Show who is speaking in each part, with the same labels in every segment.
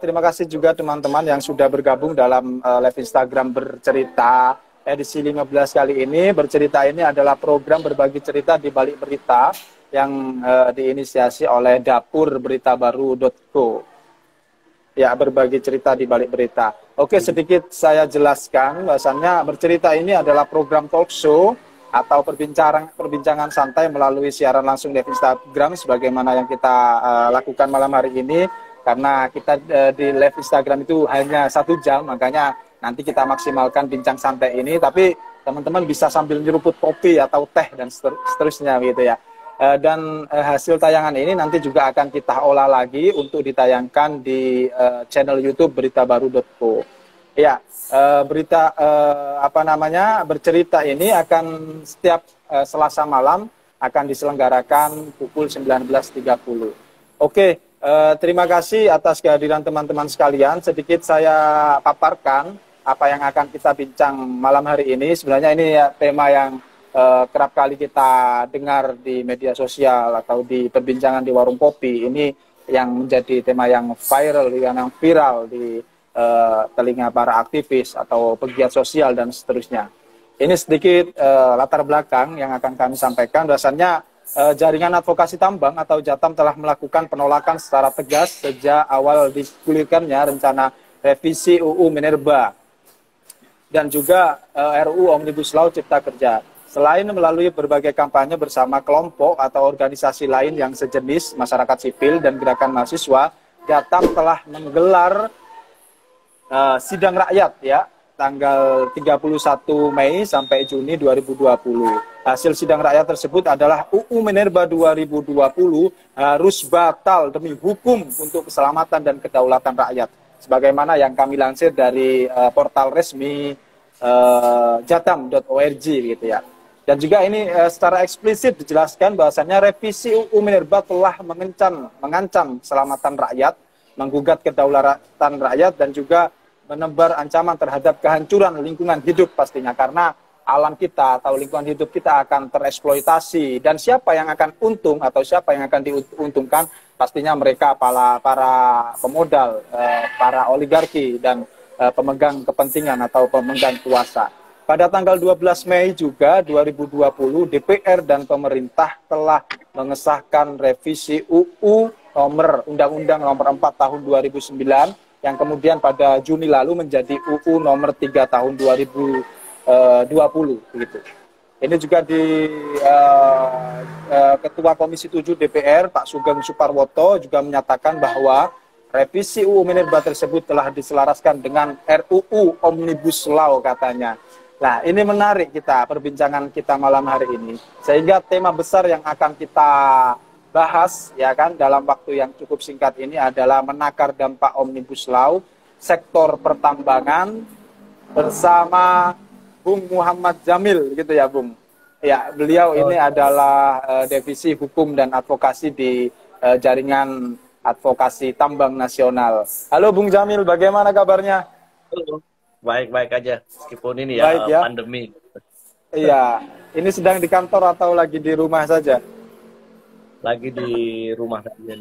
Speaker 1: Terima kasih juga teman-teman yang sudah bergabung dalam live Instagram bercerita edisi 15 kali ini. Bercerita ini adalah program berbagi cerita di balik berita yang diinisiasi oleh dapurberitabaru.co. Ya, berbagi cerita di balik berita. Oke, sedikit saya jelaskan bahwasannya bercerita ini adalah program talk show atau perbincangan santai melalui siaran langsung di Instagram sebagaimana yang kita lakukan malam hari ini. Karena kita di live Instagram itu hanya 1 jam, makanya nanti kita maksimalkan bincang santai ini. Tapi teman-teman bisa sambil nyeruput kopi atau teh dan seterusnya gitu ya. Dan hasil tayangan ini nanti juga akan kita olah lagi untuk ditayangkan di channel YouTube beritabaru.co. Ya, bercerita ini akan setiap Selasa malam akan diselenggarakan pukul 19.30. Oke. Terima kasih atas kehadiran teman-teman sekalian. Sedikit saya paparkan apa yang akan kita bincang malam hari ini. Sebenarnya ini ya, tema yang kerap kali kita dengar di media sosial atau di perbincangan di warung kopi. Ini yang menjadi tema yang viral di telinga para aktivis atau pegiat sosial dan seterusnya. Ini sedikit latar belakang yang akan kami sampaikan. Bahwasannya jaringan advokasi tambang atau Jatam telah melakukan penolakan secara tegas sejak awal digulirkannya rencana revisi UU Minerba dan juga RUU Omnibus Law Cipta Kerja. Selain melalui berbagai kampanye bersama kelompok atau organisasi lain yang sejenis masyarakat sipil dan gerakan mahasiswa, Jatam telah menggelar sidang rakyat ya tanggal 31 Mei sampai Juni 2020. Hasil sidang rakyat tersebut adalah UU Minerba 2020 harus batal demi hukum untuk keselamatan dan kedaulatan rakyat. Sebagaimana yang kami lansir dari portal resmi jatam.org gitu ya. Dan juga ini secara eksplisit dijelaskan bahwasannya revisi UU Minerba telah mengancam keselamatan rakyat, menggugat kedaulatan rakyat dan juga menebar ancaman terhadap kehancuran lingkungan hidup pastinya, karena alam kita atau lingkungan hidup kita akan tereksploitasi. Dan siapa yang akan untung atau siapa yang akan diuntungkan? Pastinya mereka para pemodal, para oligarki dan pemegang kepentingan atau pemegang kuasa. Pada tanggal 12 Mei juga 2020, DPR dan pemerintah telah mengesahkan revisi UU Undang-Undang nomor 4 tahun 2009 yang kemudian pada Juni lalu menjadi UU nomor 3 tahun 2020 gitu. Ini juga di Ketua Komisi 7 DPR Pak Sugeng Suparwoto juga menyatakan bahwa revisi UU Minerba tersebut telah diselaraskan dengan RUU Omnibus Law katanya. Nah, ini menarik perbincangan kita malam hari ini. Sehingga tema besar yang akan kita bahas ya kan dalam waktu yang cukup singkat ini adalah menakar dampak Omnibus Law sektor pertambangan bersama Bung Muhammad Jamil gitu ya Bung. Ya, beliau ini adalah divisi hukum dan advokasi di jaringan advokasi tambang nasional. Halo Bung Jamil, bagaimana kabarnya?
Speaker 2: Halo. Baik-baik aja meskipun ini ya,
Speaker 1: baik, ya.
Speaker 2: Pandemi.
Speaker 1: Iya, ini sedang di kantor atau lagi di rumah saja?
Speaker 2: Lagi di rumah saja.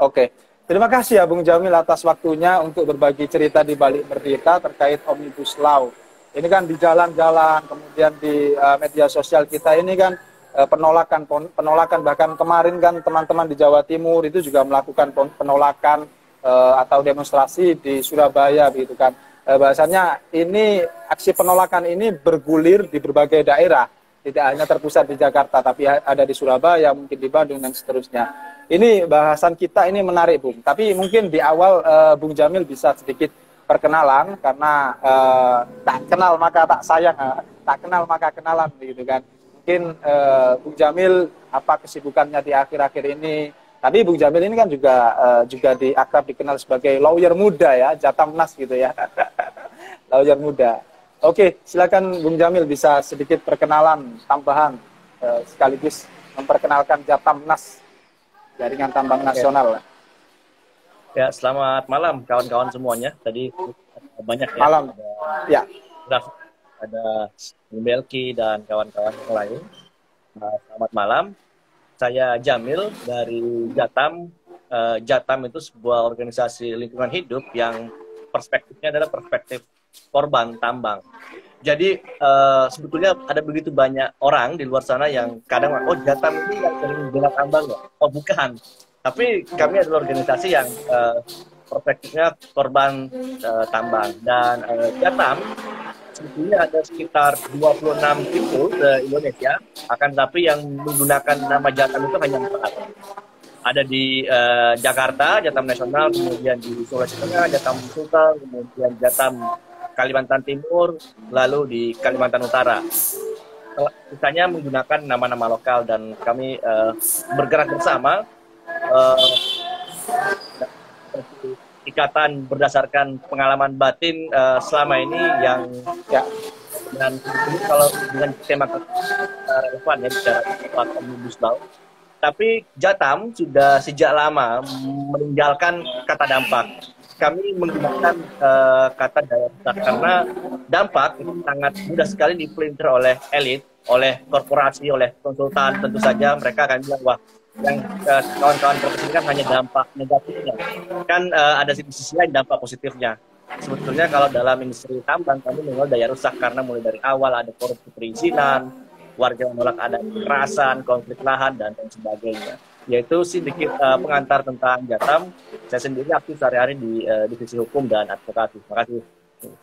Speaker 1: Oke, terima kasih ya Bung Jamil atas waktunya untuk berbagi cerita di balik berita terkait Omnibus Law. Ini kan di jalan-jalan, kemudian di media sosial kita ini kan penolakan bahkan kemarin kan teman-teman di Jawa Timur itu juga melakukan penolakan atau demonstrasi di Surabaya begitu kan. Bahasanya ini aksi penolakan ini bergulir di berbagai daerah. Tidak hanya terpusat di Jakarta, tapi ada di Surabaya, mungkin di Bandung, dan seterusnya. Ini bahasan kita ini menarik, Bung. Tapi mungkin di awal Bung Jamil bisa sedikit perkenalan, karena tak kenal maka tak sayang, tak kenal maka kenalan, gitu kan. Mungkin Bung Jamil, apa kesibukannya di akhir-akhir ini. Tapi Bung Jamil ini kan juga akrab dikenal sebagai lawyer muda ya, Jatamnas gitu ya. Lawyer muda. Oke, silakan Bung Jamil bisa sedikit perkenalan tambahan sekaligus memperkenalkan Jatamnas, jaringan tambang nasional.
Speaker 2: Ya, selamat malam kawan-kawan semuanya. Tadi banyak ya.
Speaker 1: Malam. Ya.
Speaker 2: Ada Melki dan kawan-kawan yang lain. Selamat malam. Saya Jamil dari Jatam Jatam itu sebuah organisasi lingkungan hidup yang perspektifnya adalah perspektif korban tambang. Jadi sebetulnya ada begitu banyak orang di luar sana yang kadang, oh Jatam ini yang sering bela tambang ya? Oh bukan. Tapi kami adalah organisasi yang perspektifnya korban tambang. Dan Jatam sebetulnya ada sekitar 26 situs di Indonesia, akan tetapi yang menggunakan nama Jatam itu hanya 4. Ada di Jakarta, Jatam Nasional, kemudian di Sulawesi Tengah, Jatam Sulsel, kemudian Jatam Kalimantan Timur, lalu di Kalimantan Utara. Sisanya menggunakan nama-nama lokal dan kami bergerak bersama ikatan berdasarkan pengalaman batin selama ini yang ya, dan kalau dengan tema relevan ya bicara Omnibus Law. Tapi Jatam sudah sejak lama meninggalkan kata dampak. Kami menggunakan kata daya rusak karena dampak itu sangat mudah sekali dipelintir oleh elit, oleh korporasi, oleh konsultan. Tentu saja mereka akan bilang, wah yang kawan-kawan profesi kan hanya dampak negatifnya. Kan ada sisi lain dampak positifnya. Sebetulnya kalau dalam industri tambang kami mengenal daya rusak karena mulai dari awal ada korupsi perizinan, warga menolak ada kekerasan, konflik lahan, dan sebagainya. Yaitu sedikit pengantar tentang Jatam. Saya sendiri aktif sehari-hari di divisi hukum dan advokasi. Terima kasih.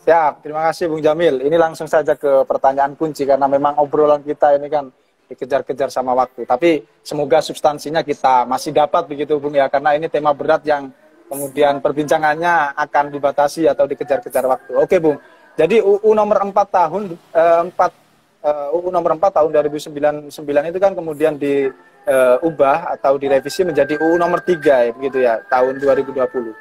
Speaker 1: Siap, terima kasih Bung Jamil. Ini langsung saja ke pertanyaan kunci, karena memang obrolan kita ini kan dikejar-kejar sama waktu. Tapi semoga substansinya kita masih dapat begitu Bung ya, karena ini tema berat yang kemudian perbincangannya akan dibatasi atau dikejar-kejar waktu. Oke Bung, jadi UU nomor 4 tahun 4 UU nomor 4 tahun 2009 itu kan kemudian diubah atau direvisi menjadi UU nomor 3 ya, begitu ya, tahun 2020.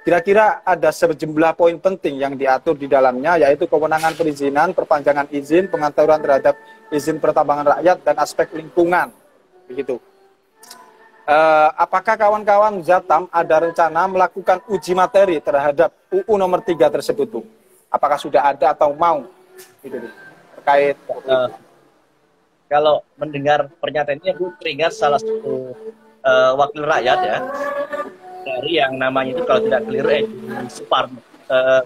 Speaker 1: Kira-kira ada sejumlah poin penting yang diatur di dalamnya, yaitu kewenangan perizinan, perpanjangan izin, pengaturan terhadap izin pertambangan rakyat, dan aspek lingkungan. Begitu. Apakah kawan-kawan Jatam ada rencana melakukan uji materi terhadap UU nomor 3 tersebut, Bu? Apakah sudah ada atau mau? Gitu, Bu. Terkait
Speaker 2: kalau mendengar pernyataan ini aku teringat salah satu wakil rakyat ya, dari yang namanya itu kalau tidak keliru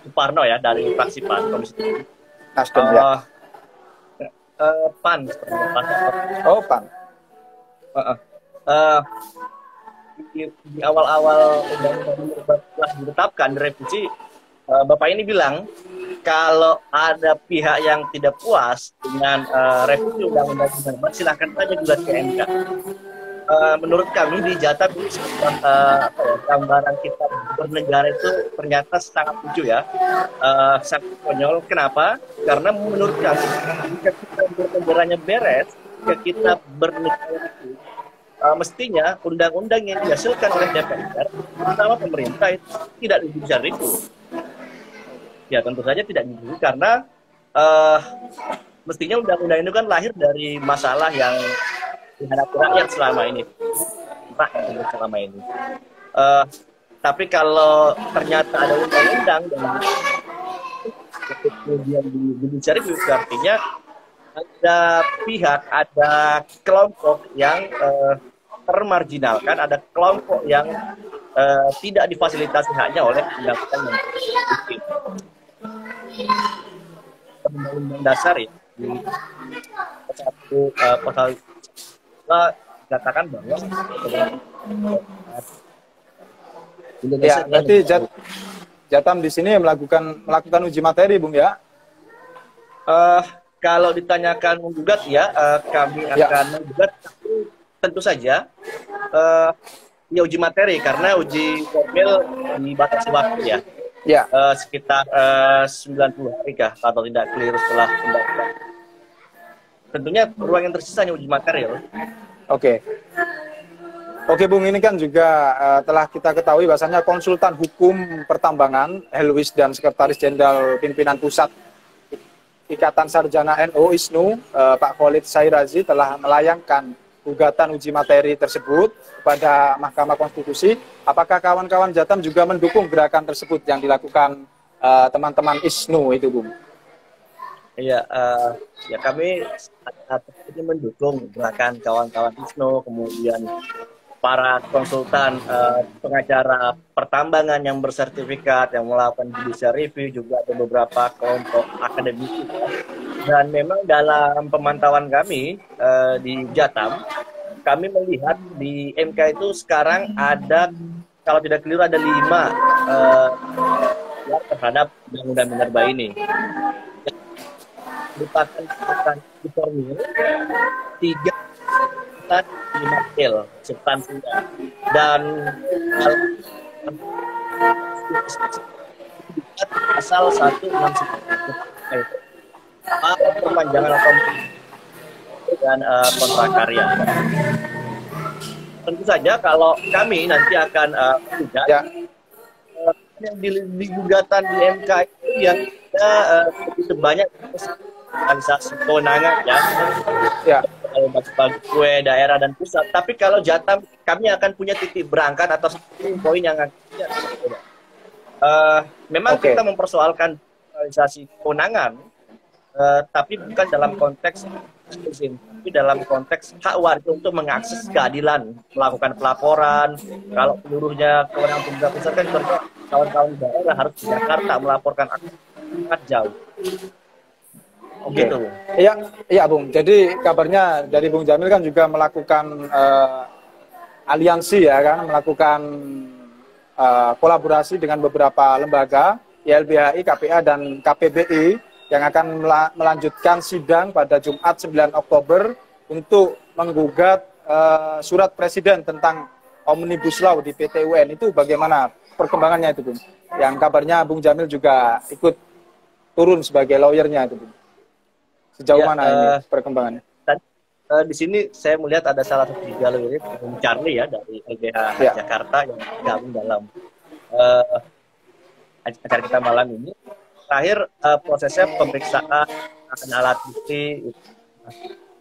Speaker 2: Suparno ya, dari fraksi PAN, Komisi 7.
Speaker 1: Nasdem ya.
Speaker 2: PAN.
Speaker 1: Oh, PAN.
Speaker 2: Di awal-awal undang-undang telah ditetapkan direvisi, Bapak ini bilang kalau ada pihak yang tidak puas dengan revisi undang-undang silahkan saja gugat ke MK. Menurut kami di Jatam ini gambaran kita bernegara itu ternyata sangat lucu ya, sangat konyol. Kenapa? Karena menurut kami jika kita bernegaranya beres, jika kita bernegara itu mestinya undang-undang yang dihasilkan oleh DPR bersama pemerintah itu tidak bisa review. Ya tentu saja tidak gitu, karena mestinya undang-undang itu kan lahir dari masalah yang dihadapi rakyat selama ini. Tapi kalau ternyata ada undang-undang dan kemudian bisa review, artinya ada pihak, ada kelompok yang termarginalkan, ada kelompok yang tidak difasilitasi haknya oleh undang-undang yang bikin. Undang-undang dasar ya, satu pasal katakan bahwa
Speaker 1: ya, berarti Jatam di sini melakukan uji materi, Bung ya?
Speaker 2: Kalau ditanyakan menggugat ya, kami akan menggugat, tentu saja ya uji materi, karena uji formil dibatasi waktu ya. Ya. Sekitar 90 hari kah, atau tidak keliru setelah pendaftaran. Tentunya ruang yang tersisa hanya uji material.
Speaker 1: Oke. Oke Bung, ini kan juga telah kita ketahui bahasanya konsultan hukum pertambangan Helwis dan Sekretaris Jenderal Pimpinan Pusat Ikatan Sarjana NU ISNU Pak Khalid Sairazi telah melayangkan gugatan uji materi tersebut kepada Mahkamah Konstitusi. Apakah kawan-kawan Jatam juga mendukung gerakan tersebut yang dilakukan teman-teman ISNU itu, Bung?
Speaker 2: Iya, ya kami ini mendukung gerakan kawan-kawan ISNU, kemudian para konsultan pengacara pertambangan yang bersertifikat yang melakukan judicial review, juga ada beberapa kelompok akademisi. Dan memang dalam pemantauan kami di Jatam, kami melihat di MK itu sekarang ada, kalau tidak keliru, ada 5 terhadap undang-undang minerba ini. Merupakan di formil 3 material substansinya, dan pasal 169 perpanjangan atau dan kontrak karya. Tentu saja kalau kami nanti akan yang di gugatan di MK itu yang begitu banyak organisasi kewenangan bagi kue daerah dan pusat. Tapi kalau Jatam, kami akan punya titik berangkat atau poin yang memang kita mempersoalkan organisasi kewenangan, tapi bukan dalam konteks izin, tapi dalam konteks hak warga untuk mengakses keadilan, melakukan pelaporan. Kalau seluruhnya kewenangan pemerintah pusat kan kawan-kawan daerah harus di Jakarta melaporkan sangat jauh. Gitu.
Speaker 1: Iya, Bung. Jadi kabarnya dari Bung Jamil kan juga melakukan aliansi ya kan, melakukan kolaborasi dengan beberapa lembaga, YLBHI, KPA dan KPBI yang akan melanjutkan sidang pada Jumat 9 Oktober untuk menggugat surat Presiden tentang Omnibus Law di PT UN. Itu bagaimana perkembangannya itu, Bung? Yang kabarnya Bung Jamil juga ikut turun sebagai lawyernya itu, Bung. Sejauh mana ini perkembangannya?
Speaker 2: Di sini saya melihat ada salah satu jalur ini, Bung Charlie ya, dari LBH Jakarta yang gabung dalam acara kita malam ini. Terakhir prosesnya pemeriksaan alat bukti,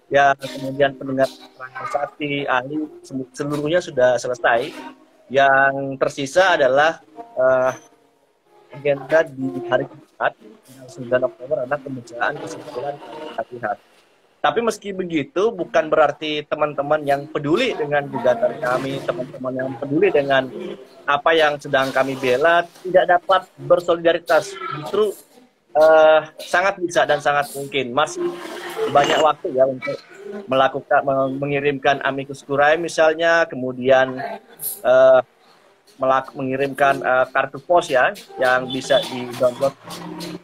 Speaker 2: ya kemudian pendengar keterangan saksi, ahli, seluruhnya sudah selesai. Yang tersisa adalah agenda di hari Jumat 9 Oktober adalah pembacaan kesimpulan pihak. Tapi meski begitu, bukan berarti teman-teman yang peduli dengan gugatan kami, teman-teman yang peduli dengan apa yang sedang kami bela, tidak dapat bersolidaritas. Justru sangat bisa dan sangat mungkin. Masih banyak waktu ya untuk mengirimkan amicus curiae misalnya, kemudian mengirimkan kartu pos ya, yang bisa di-download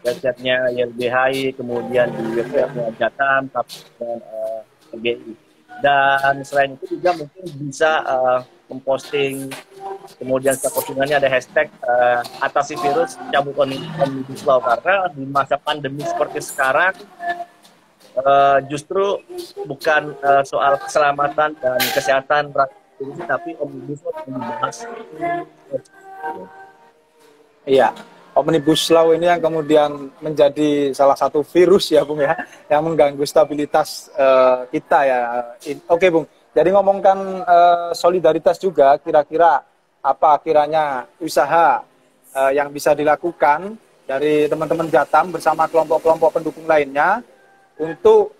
Speaker 2: websitenya YLBHI, kemudian di websitenya Jatam, dan PBI. Dan selain itu juga mungkin bisa memposting, kemudian setiap postingannya ada hashtag atasi virus, cabut Omnibus Law, karena di masa pandemi seperti sekarang justru bukan soal keselamatan dan kesehatan rakyat, tapi Omnibus Law yang dibahas.
Speaker 1: Iya, Omnibus Law ini yang kemudian menjadi salah satu virus ya, Bung ya, yang mengganggu stabilitas kita ya. Oke, Bung. Jadi ngomongkan solidaritas juga, kira-kira apa kiranya usaha yang bisa dilakukan dari teman-teman Jatam bersama kelompok-kelompok pendukung lainnya untuk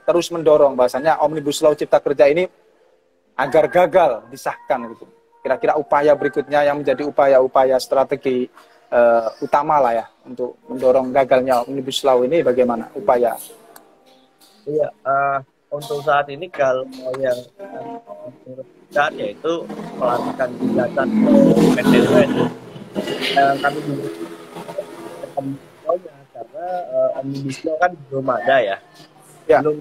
Speaker 1: terus mendorong bahasanya Omnibus Law Cipta Kerja ini agar gagal disahkan gitu. Kira-kira upaya berikutnya yang menjadi upaya-upaya strategi utama lah ya untuk mendorong gagalnya Omnibus Law ini bagaimana upaya?
Speaker 2: Iya, untuk saat ini kalau yang saat yaitu melakukan gugatan PT UN kami karena Omnibus Law kan belum ada ya. Belum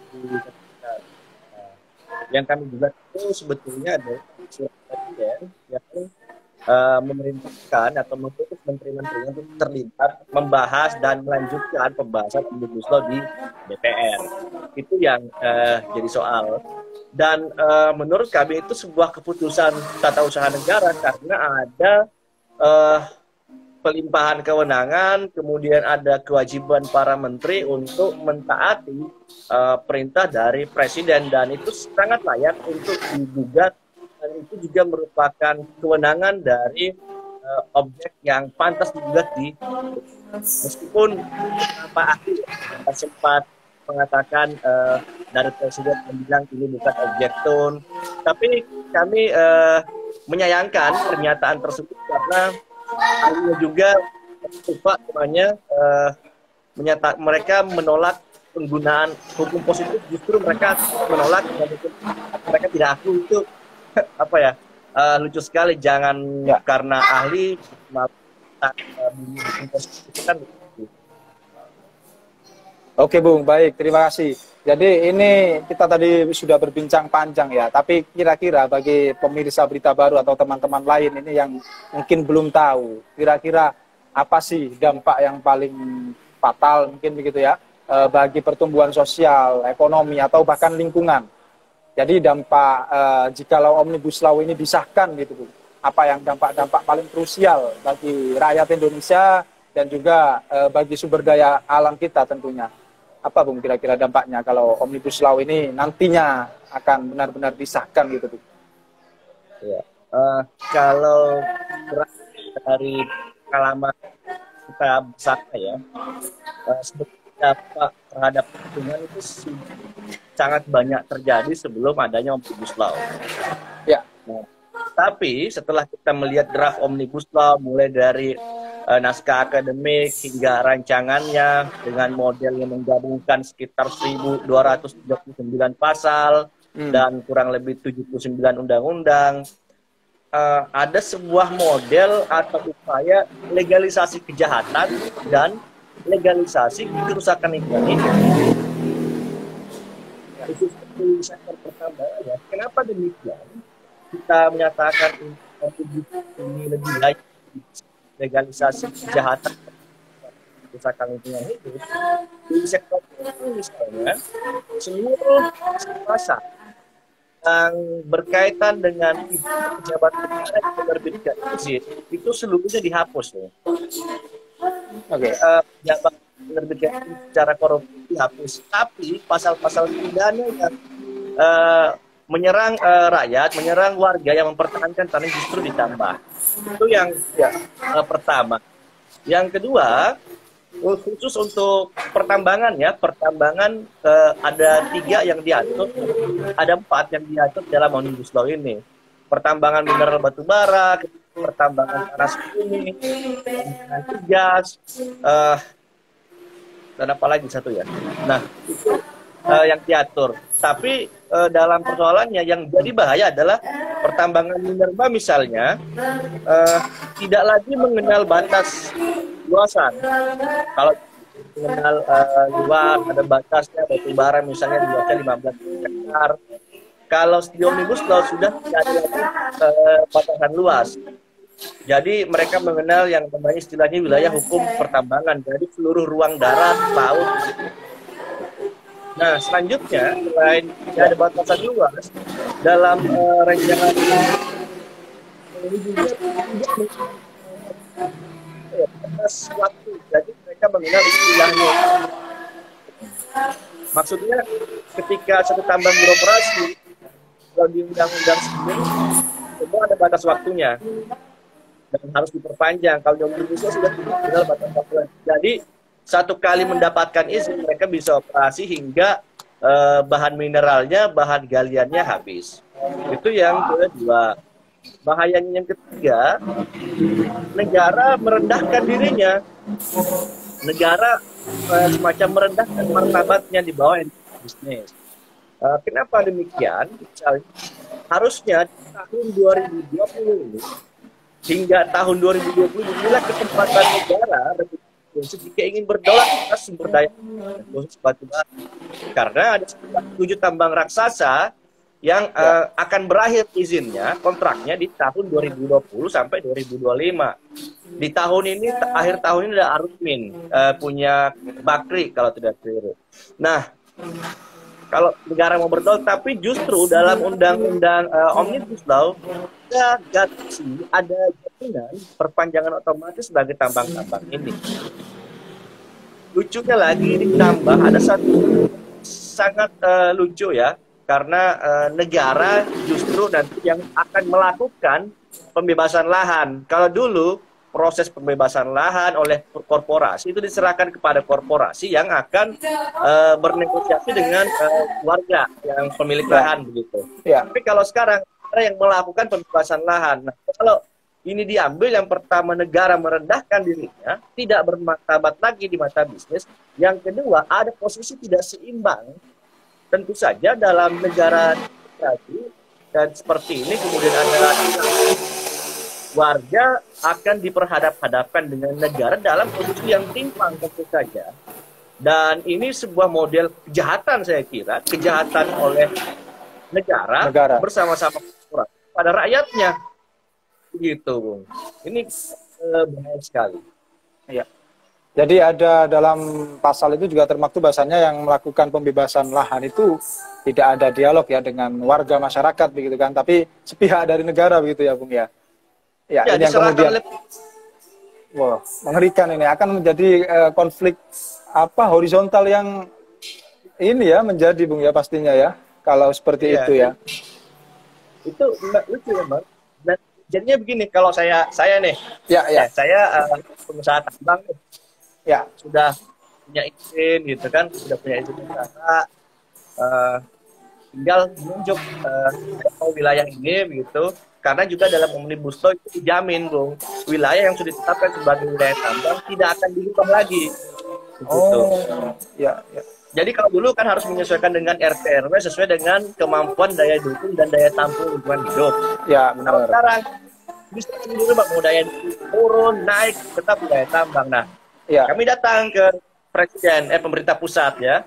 Speaker 2: yang kami gugat itu sebetulnya ada surat presiden yang memerintahkan atau mengutus menteri-menteri untuk terlibat membahas dan melanjutkan pembahasan Omnibus Law di DPR. Itu yang jadi soal. Dan menurut kami itu sebuah keputusan tata usaha negara karena ada pelimpahan kewenangan, kemudian ada kewajiban para menteri untuk mentaati perintah dari presiden, dan itu sangat layak untuk digugat, dan itu juga merupakan kewenangan dari objek yang pantas digugat di meskipun Pak Ahli sempat mengatakan dari presiden yang bilang ini bukan objek tun, tapi kami menyayangkan pernyataan tersebut karena hanya juga lupa namanya mereka menolak penggunaan hukum positif, justru mereka menolak mereka tidak akui itu apa ya, lucu sekali, jangan karena ahli hukum positif kan.
Speaker 1: Oke Bung, baik, terima kasih. Jadi ini kita tadi sudah berbincang panjang ya, tapi kira-kira bagi pemirsa Berita Baru atau teman-teman lain ini yang mungkin belum tahu, kira-kira apa sih dampak yang paling fatal mungkin begitu ya, bagi pertumbuhan sosial, ekonomi, atau bahkan lingkungan. Jadi dampak jikalau Omnibus Law ini disahkan gitu Bung, apa yang dampak-dampak paling krusial bagi rakyat Indonesia dan juga bagi sumber daya alam kita tentunya. Apa Bung kira-kira dampaknya kalau Omnibus Law ini nantinya akan benar-benar disahkan gitu Bung?
Speaker 2: Ya, kalau dari pengalaman kita bersama ya, sebetulnya dampak terhadap lingkungan itu sangat banyak terjadi sebelum adanya Omnibus Law.
Speaker 1: Ya.
Speaker 2: Nah, tapi setelah kita melihat draft Omnibus Law mulai dari naskah akademik hingga rancangannya dengan model yang menggabungkan sekitar 1.239 pasal dan kurang lebih 79 undang-undang, ada sebuah model atau upaya legalisasi kejahatan dan legalisasi kerusakan lingkungan ini. Khususnya di sektor pertambangan ya. Kenapa demikian? Kita menyatakan ini lebih baik legalisasi kejahatan kerusakan lingkungan hidup di sektor itu, misalnya seluruh pasal yang berkaitan dengan pejabat negara yang menerbitkan izin itu seluruhnya dihapus loh. Pejabat menerbitkan izin secara korupsi dihapus, tapi pasal-pasal pidana yang menyerang rakyat, menyerang warga yang mempertahankan tanah justru ditambah. Itu yang pertama. Yang kedua, khusus untuk pertambangan ya, pertambangan ada 3 yang diatur, ada 4 yang diatur dalam Omnibus Law ini. Pertambangan mineral batu bara, pertambangan panas bumi, pertambangan gas, dan apa lagi satu ya. Nah, itu yang diatur. Tapi dalam persoalannya yang jadi bahaya adalah pertambangan minerba misalnya tidak lagi mengenal batas luasan. Kalau mengenal luas ada batasnya, batu bara misalnya luasnya 15 hektar. Kalau di Omnibus Law sudah tidak ada lagi batasan luas. Jadi mereka mengenal yang namanya istilahnya wilayah hukum pertambangan. Jadi seluruh ruang darat, laut. Nah, selanjutnya, selain tidak ada batasan luas, dalam rancangan ini juga batas waktu. Jadi mereka mengenal istilahnya. Maksudnya, ketika satu tambang beroperasi, kalau di undang-undang sebelumnya, semua ada batas waktunya. Dan harus diperpanjang. Kalau di Omnibus Law sudah tidak batas waktu. Jadi, satu kali mendapatkan izin, mereka bisa operasi hingga bahan mineralnya, bahan galiannya habis. Itu yang kedua. Bahayanya yang ketiga, negara merendahkan dirinya. Negara semacam merendahkan martabatnya di bawah bisnis. Kenapa demikian? Misalnya, harusnya di tahun 2020 ini, hingga tahun 2020 inilah kesempatan negara jika ingin berdaulat atas sumber daya khusus batu bara. Karena ada 7 tambang raksasa yang akan berakhir izinnya, kontraknya di tahun 2020 sampai 2025. Di tahun ini, akhir tahun ini ada Arutmin, punya Bakri kalau tidak keliru. Nah, kalau negara mau berdaulat, tapi justru dalam undang-undang Omnibus Law ada jaminan perpanjangan otomatis bagi tambang-tambang ini. Lucunya lagi ditambah ada satu sangat lucu ya, karena negara justru nanti yang akan melakukan pembebasan lahan. Kalau dulu proses pembebasan lahan oleh korporasi itu diserahkan kepada korporasi yang akan bernegosiasi dengan warga yang pemilik lahan begitu. Tapi kalau sekarang negara yang melakukan pembebasan lahan. Nah, kalau ini diambil, yang pertama negara merendahkan dirinya, tidak bermartabat lagi di mata bisnis. Yang kedua, ada posisi tidak seimbang. Tentu saja dalam negara tadi dan seperti ini kemudian ada warga akan diperhadap-hadapkan dengan negara dalam posisi yang timpang tentu saja. Dan ini sebuah model kejahatan, saya kira, kejahatan oleh negara. Bersama-sama pada rakyatnya. Gitu, Bung. Ini bahaya sekali.
Speaker 1: Ya. Jadi ada dalam pasal itu juga termaktub bahasanya yang melakukan pembebasan lahan itu tidak ada dialog ya dengan warga masyarakat begitu kan, tapi sepihak dari negara begitu ya, Bung ya. Ya, ini yang kemudian wow, mengerikan, ini akan menjadi konflik horizontal yang ini ya menjadi, Bung ya, pastinya ya kalau seperti itu ya.
Speaker 2: Itu lucu ya, Bang. Dan jadinya begini, kalau saya nih, saya pengusaha tambang nih, sudah punya izin gitu kan, sudah punya izin usaha, tinggal menunjuk wilayah ini begitu, karena juga dalam Omnibus Law itu dijamin, Bung, wilayah yang sudah ditetapkan sebagai wilayah tambang tidak akan diubah lagi. Gitu. Jadi kalau dulu kan harus menyesuaikan dengan RT RW sesuai dengan kemampuan daya dukung dan daya tampung lingkungan hidup.
Speaker 1: Ya, benar.
Speaker 2: Kalau sekarang bisa dulu, Bang, mau daya turun, naik, tetap daya tambang. Nah, kami datang ke Presiden, pemerintah pusat ya.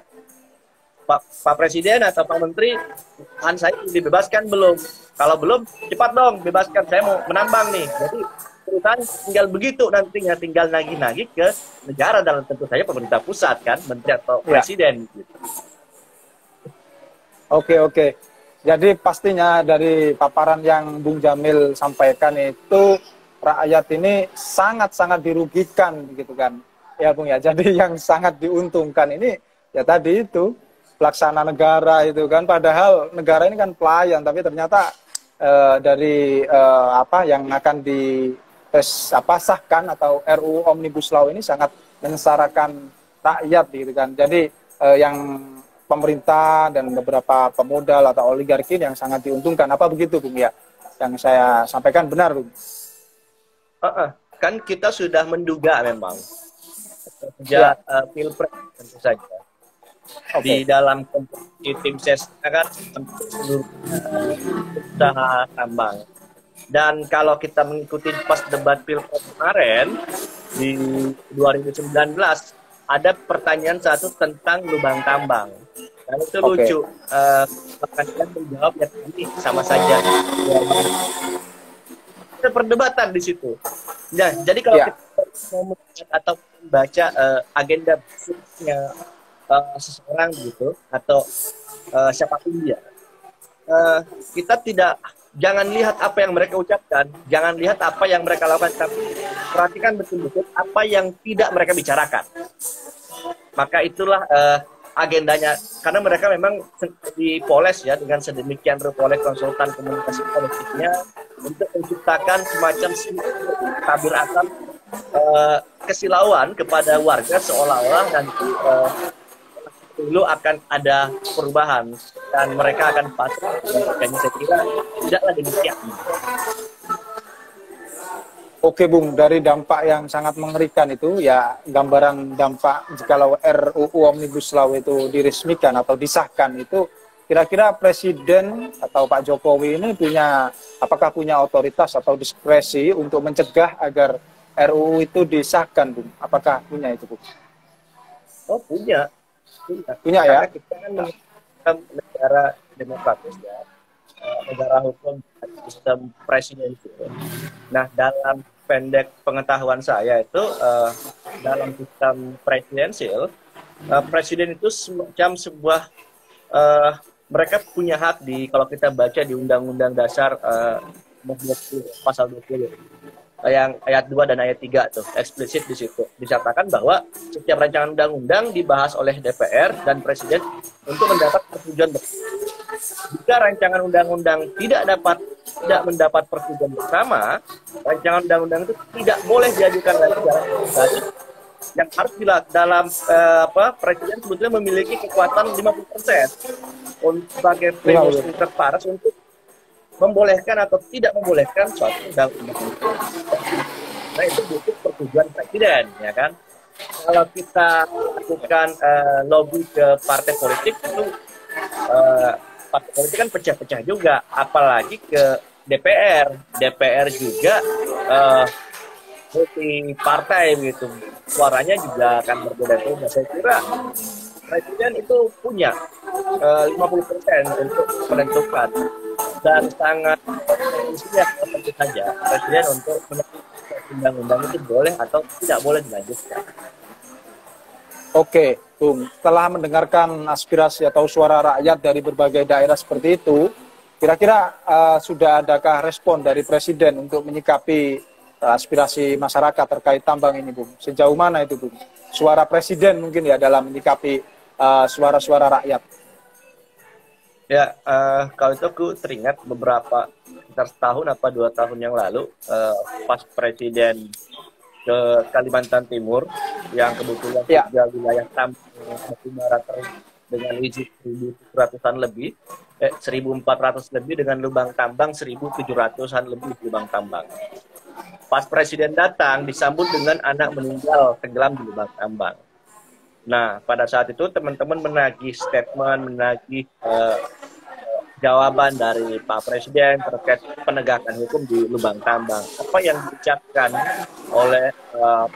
Speaker 2: Pak Presiden atau Pak Menteri, lahan saya dibebaskan belum? Kalau belum, cepat dong bebaskan, saya mau menambang nih. Jadi perusahaan tinggal begitu nantinya, tinggal nagih-nagih ke negara, dalam tentu saja pemerintah pusat kan, menteri atau presiden. Gitu.
Speaker 1: Oke. Jadi pastinya dari paparan yang Bung Jamil sampaikan itu, rakyat ini sangat-sangat dirugikan gitu kan. Ya, Bung ya. Jadi yang sangat diuntungkan ini ya tadi itu pelaksana negara itu kan, padahal negara ini kan pelayan, tapi ternyata dari yang akan sahkan atau RUU Omnibus Law ini sangat menyesarakan rakyat gitu kan. Jadi yang pemerintah dan beberapa pemodal atau oligarki yang sangat diuntungkan. Apa begitu, Bung ya? Yang saya sampaikan benar, Bung?
Speaker 2: Kan kita sudah menduga memang sejak Pilpres tentu saja. Di dalam kompetisi tim ses kan seluruh usaha tambang. Dan kalau kita mengikuti pas debat Pilpres kemarin di 2019, ada pertanyaan satu tentang lubang tambang. Dan itu lucu. Bahkan menjawab ya ini sama saja. Ada perdebatan di situ. Nah, jadi kalau kita mau melihat atau membaca agenda besarnya seseorang gitu atau siapapun dia, kita jangan lihat apa yang mereka ucapkan, jangan lihat apa yang mereka lakukan, tapi perhatikan betul-betul apa yang tidak mereka bicarakan. Maka itulah agendanya, karena mereka memang dipoles ya dengan sedemikian rupa oleh konsultan komunikasi politiknya untuk menciptakan semacam tabir asam kesilauan kepada warga, seolah-olah nanti dulu akan ada perubahan dan mereka akan pasrah. Dan saya kira tidaklah demikian.
Speaker 1: Oke, Bung, dari dampak yang sangat mengerikan itu ya, gambaran dampak jikalau RUU Omnibus Law itu diresmikan atau disahkan itu, kira-kira Presiden atau Pak Jokowi ini apakah punya otoritas atau diskresi untuk mencegah agar RUU itu disahkan, Bung? Apakah punya itu, Bung?
Speaker 2: Oh, punya
Speaker 1: ya.
Speaker 2: Karena kita kan negara demokratis ya, negara hukum, sistem presidensial. Nah, dalam pendek pengetahuan saya itu dalam sistem presidensial, presiden itu semacam sebuah mereka punya hak kalau kita baca di Undang-Undang Dasar pasal 20. Yang ayat 2 dan ayat 3 tuh eksplisit di situ dinyatakan bahwa setiap rancangan undang-undang dibahas oleh DPR dan Presiden untuk mendapat persetujuan bersama. Jika rancangan undang-undang tidak mendapat persetujuan bersama, rancangan undang-undang itu tidak boleh diajukan lagi dalam legislasi yang harus dalam Presiden sebetulnya memiliki kekuatan 50% sebagai primus inter pares untuk membolehkan atau tidak membolehkan suatu undang-undang itu. Nah itu butuh persetujuan presiden, ya kan? Kalau kita lakukan lobby ke partai politik itu partai politik kan pecah-pecah juga, apalagi ke DPR. DPR juga multi partai begitu, suaranya juga akan berbeda-beda. Saya kira presiden itu punya 50% untuk menentukan dan sangat potensial tentu saja presiden untuk menentukan undang-undang itu boleh atau tidak boleh dilanjutkan.
Speaker 1: Oke, Bung. Setelah mendengarkan aspirasi atau suara rakyat dari berbagai daerah seperti itu, kira-kira sudah adakah respon dari Presiden untuk menyikapi aspirasi masyarakat terkait tambang ini, Bung? Sejauh mana itu, Bung? Suara Presiden mungkin ya dalam menyikapi suara-suara rakyat.
Speaker 2: Ya, kalau itu aku teringat beberapa, sekitar setahun apa 2 tahun yang lalu, pas Presiden ke Kalimantan Timur, yang kebetulan tiga wilayah tambang batubara dengan izin 1.700-an lebih, 1.400 lebih dengan lubang tambang 1.700-an lebih lubang tambang. Pas Presiden datang disambut dengan anak meninggal tenggelam di lubang tambang. Nah, pada saat itu teman-teman menagih statement, menagih jawaban dari Pak Presiden terkait penegakan hukum di lubang tambang. Apa yang diucapkan oleh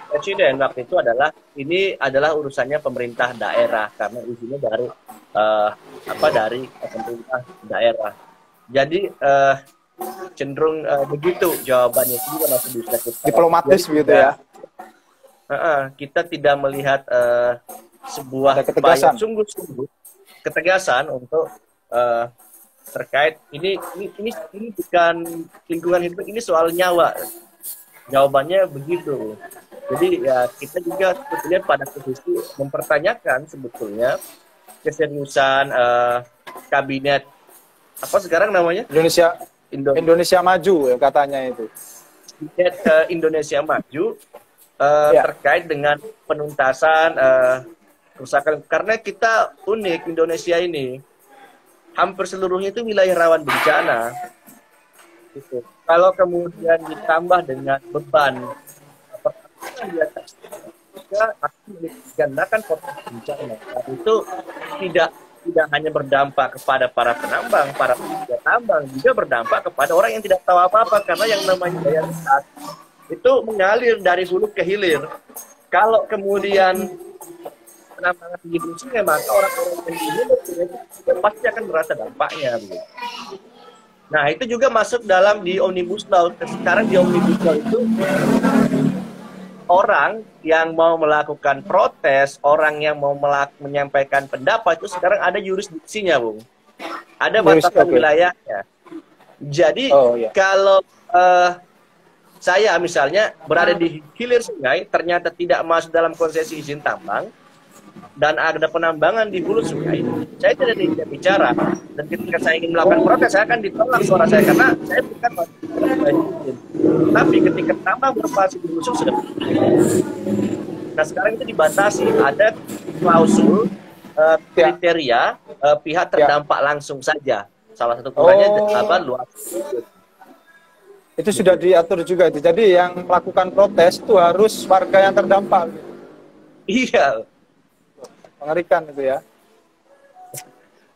Speaker 2: Presiden waktu itu adalah ini adalah urusannya pemerintah daerah karena izinnya dari dari pemerintah daerah. Jadi cenderung begitu jawabannya, itu juga masih bisa kita
Speaker 1: diplomatis begitu ya.
Speaker 2: Kita tidak melihat sebuah upaya sungguh-sungguh ketegasan untuk terkait ini bukan lingkungan hidup, ini soal nyawa. Jawabannya begitu. Jadi ya kita juga sebetulnya pada posisi mempertanyakan sebetulnya keseriusan kabinet apa sekarang namanya
Speaker 1: Indonesia Maju ya katanya itu.
Speaker 2: Kabinet Indonesia Maju terkait dengan penuntasan kerusakan, karena kita unik Indonesia ini. Hampir seluruhnya itu wilayah rawan bencana. Gitu. Kalau kemudian ditambah dengan beban di atas, juga akan digandakan potensi bencana. Dan itu tidak hanya berdampak kepada para penambang, para pekerja tambang, juga berdampak kepada orang yang tidak tahu apa-apa, karena yang namanya daya ledak itu mengalir dari hulu ke hilir. Kalau kemudian penambangan di sungai, maka orang-orang yang di hilir pasti akan merasa dampaknya. Nah, itu juga masuk dalam di Omnibus Law. Sekarang di Omnibus Law itu orang yang mau melakukan protes, orang yang mau menyampaikan pendapat itu sekarang ada jurisdiksinya, Bung. Ada batasan wilayahnya. Jadi kalau saya misalnya berada di hilir sungai, ternyata tidak masuk dalam konsesi izin tambang, dan ada penambangan di hulu sungai, saya tidak diajak bicara. Dan ketika saya ingin melakukan protes, saya akan ditolak suara saya karena saya bukan izin. Tapi ketika tambang beroperasi di hulu sungai sudah. Nah sekarang itu dibatasi, ada klausul kriteria pihak terdampak langsung saja. Salah satu kurangnya luas.
Speaker 1: Itu sudah diatur juga itu. Jadi yang melakukan protes itu harus warga yang terdampak.
Speaker 2: Iya.
Speaker 1: Mengerikan itu ya.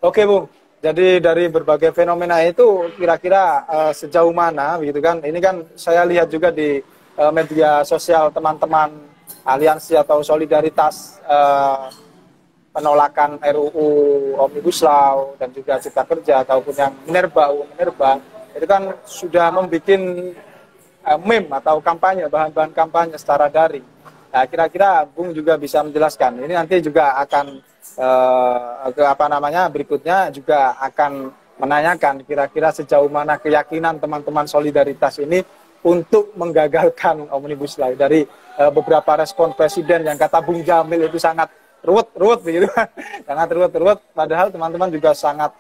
Speaker 1: Oke, Bung. Jadi dari berbagai fenomena itu kira-kira sejauh mana begitu kan? Ini kan saya lihat juga di media sosial teman-teman aliansi atau solidaritas penolakan RUU Omnibus Law dan juga Cipta Kerja ataupun yang Minerba itu kan sudah membuat meme atau kampanye, bahan-bahan kampanye secara daring. Nah, kira-kira Bung juga bisa menjelaskan. Ini nanti juga akan berikutnya juga akan menanyakan kira-kira sejauh mana keyakinan teman-teman solidaritas ini untuk menggagalkan Omnibus Law. Dari beberapa respon Presiden yang kata Bung Jamil itu sangat ruwet begitu, sangat ruwet. Padahal teman-teman juga sangat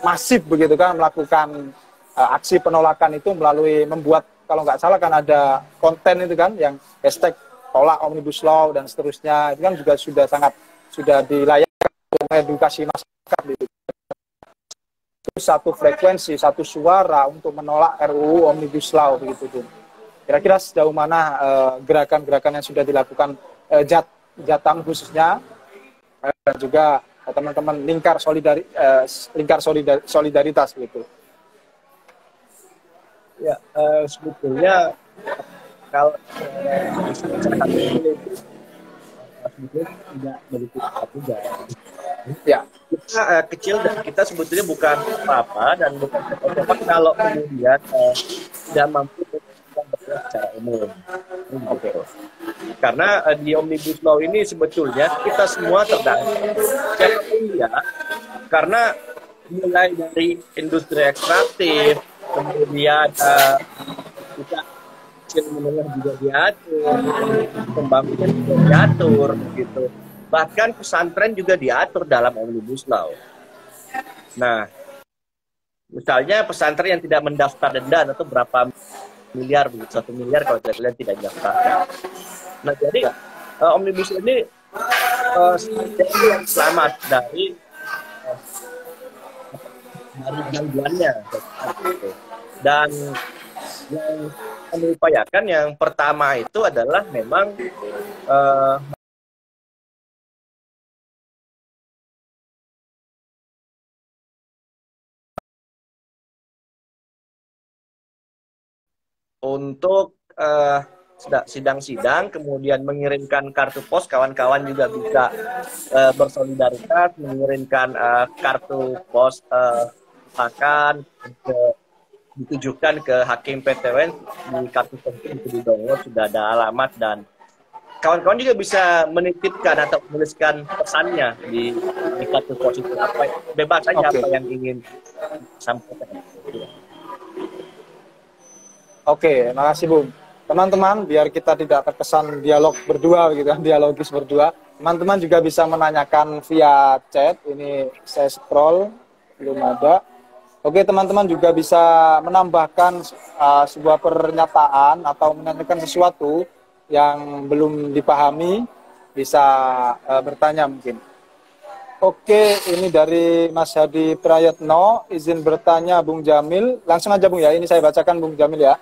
Speaker 1: masif begitu kan melakukan aksi penolakan itu melalui membuat, kalau nggak salah kan ada konten itu kan yang hashtag tolak Omnibus Law dan seterusnya, itu kan juga sudah dilayangkan untuk mengedukasi masyarakat gitu. satu frekuensi, satu suara untuk menolak RUU Omnibus Law begitu, Bung. Kira-kira sejauh mana gerakan-gerakan yang sudah dilakukan Jatam khususnya dan juga teman-teman solidaritas gitu.
Speaker 2: Ya, sebetulnya kalau sebetulnya tidak begitu juga.
Speaker 1: Ya.
Speaker 2: Kita kecil dan kita sebetulnya bukan apa-apa dan bukan apa-apa kalau kemudian tidak mampu bergerak secara umum.
Speaker 1: Oke.
Speaker 2: Karena di Omnibus Law ini sebetulnya kita semua terdampak. Siapapun dia, karena mulai dari industri ekstraktif, kemudian kita kecil menengah juga diatur, pembangunan juga diatur, gitu. Bahkan pesantren juga diatur dalam Omnibus Law. Nah, misalnya pesantren yang tidak mendaftar denda atau berapa miliar, 1 miliar kalau kalian tidak daftar. Nah, jadi Omnibus Law ini yang selamat dari gangguannya. Dan yang kami upayakan yang pertama itu adalah memang untuk sidang-sidang, kemudian mengirimkan kartu pos, kawan-kawan juga bisa bersolidaritas, mengirimkan kartu pos makan ditujukan ke Hakim PT UN di kartu penting itu di-download, sudah ada alamat, dan kawan-kawan juga bisa menitipkan atau menuliskan pesannya di kartu pos itu, apa bebas saja apa yang ingin sampaikan.
Speaker 1: Oke, makasih Bung. Teman-teman, biar kita tidak terkesan dialog berdua, gitu, dialogis berdua, teman-teman juga bisa menanyakan via chat. Ini saya scroll, belum ada. Oke, teman-teman juga bisa menambahkan sebuah pernyataan atau menanyakan sesuatu yang belum dipahami, bisa bertanya mungkin. Oke, ini dari Mas Hadi Prayetno, izin bertanya Bung Jamil. Langsung aja Bung ya, ini saya bacakan Bung Jamil ya.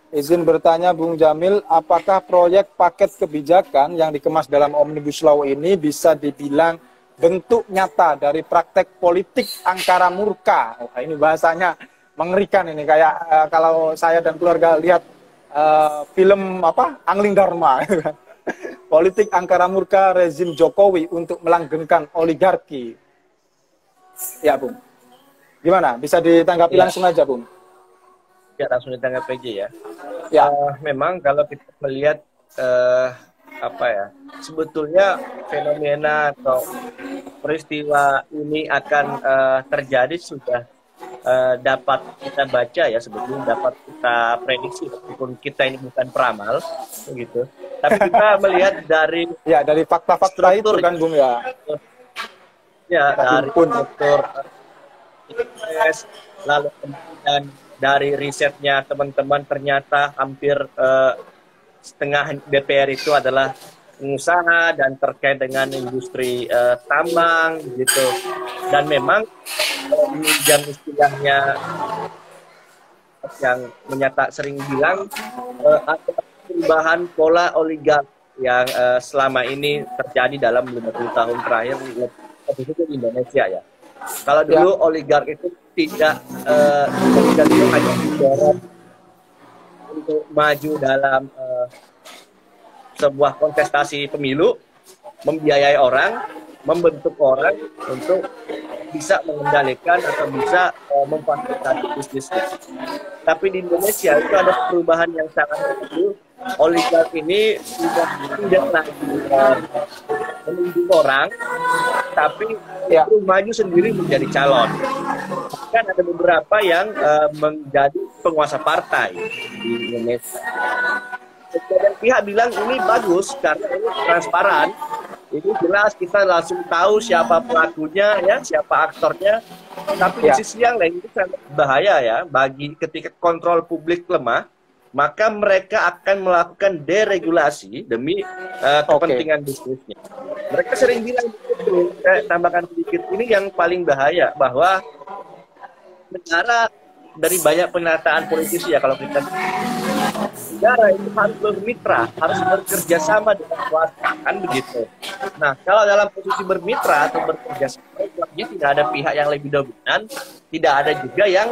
Speaker 1: Izin bertanya Bung Jamil, apakah proyek paket kebijakan yang dikemas dalam Omnibus Law ini bisa dibilang bentuk nyata dari praktek politik angkara murka? Oh, ini bahasanya mengerikan ini, kayak kalau saya dan keluarga lihat film apa Angling Dharma. Politik angkara murka rezim Jokowi untuk melanggengkan oligarki. Ya Bung, gimana? Bisa ditanggapi langsung aja Bung?
Speaker 2: Ya, langsung ditanggapi aja ya.
Speaker 1: Ya,
Speaker 2: memang kalau kita melihat apa ya, sebetulnya fenomena atau peristiwa ini akan terjadi sudah dapat kita baca ya, sebetulnya dapat kita prediksi, meskipun kita ini bukan peramal begitu, tapi kita melihat dari
Speaker 1: dari fakta-fakta itu kan Bung ya.
Speaker 2: Ya, dari struktur lalu kemudian dari risetnya teman-teman, ternyata hampir setengah DPR itu adalah pengusaha dan terkait dengan industri tambang gitu. Dan memang yang istilahnya yang sering bilang ada perubahan pola oligarki yang selama ini terjadi dalam 50 tahun terakhir di Indonesia ya. Kalau dulu oligark itu tidak itu hanya didorong untuk maju dalam sebuah kontestasi pemilu, membiayai orang, membentuk orang untuk bisa mengendalikan atau bisa memfasilitasi bisnisnya. Tapi di Indonesia itu ada perubahan yang sangat besar. Oligark ini tidak lagi menunjuk orang, tapi maju sendiri menjadi calon. Kan ada beberapa yang menjadi penguasa partai di Indonesia. Dan pihak bilang ini bagus karena ini transparan, ini jelas kita langsung tahu siapa pelakunya ya, siapa aktornya. Tapi di sisi yang lain itu sangat bahaya ya, bagi ketika kontrol publik lemah, maka mereka akan melakukan deregulasi demi kepentingan bisnisnya. Mereka sering bilang, saya tambahkan sedikit, ini yang paling bahaya, bahwa negara dari banyak pernyataan politisi ya, kalau kita negara itu harus bermitra, harus bekerja sama dengan swasta, kan begitu. Nah, kalau dalam posisi bermitra atau bekerja sama, itu artinya tidak ada pihak yang lebih dominan, tidak ada juga yang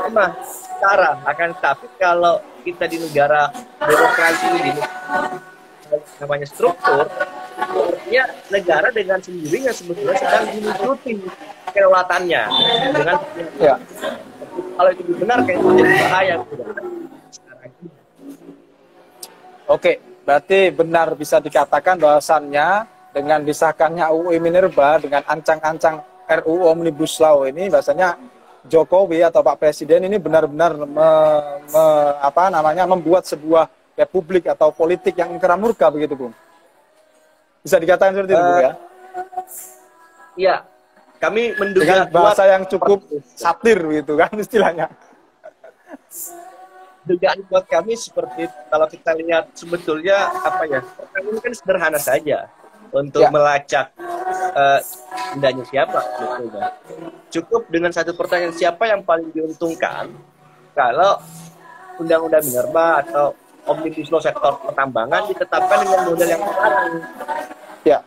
Speaker 2: lemah secara. Akan tetapi kalau kita di negara demokrasi ini, namanya struktur, artinya negara dengan sendirinya sebetulnya sedang mengikuti kelelatannya dengan
Speaker 1: Ya.
Speaker 2: kalau itu dibenarkan itu jadi bahaya.
Speaker 1: Oke, berarti benar bisa dikatakan bahwasannya dengan disahkannya UU Minerba dengan ancang-ancang RUU Omnibus Law ini, bahasanya Jokowi atau Pak Presiden ini benar-benar membuat sebuah republik atau politik yang ingkar murka, begitu, Bung. Bisa dikatakan seperti itu, Bung, ya?
Speaker 2: Iya, kami menduga
Speaker 1: dengan bahasa yang cukup satir, gitu kan istilahnya.
Speaker 2: Dugaan buat kami seperti kalau kita lihat sebetulnya apa ya, ini kan sederhana saja untuk melacak indahnya siapa sebetulnya. Cukup dengan satu pertanyaan, siapa yang paling diuntungkan kalau undang-undang Minerba atau Omnibus Law sektor pertambangan ditetapkan dengan model yang sekarang.
Speaker 1: Ya.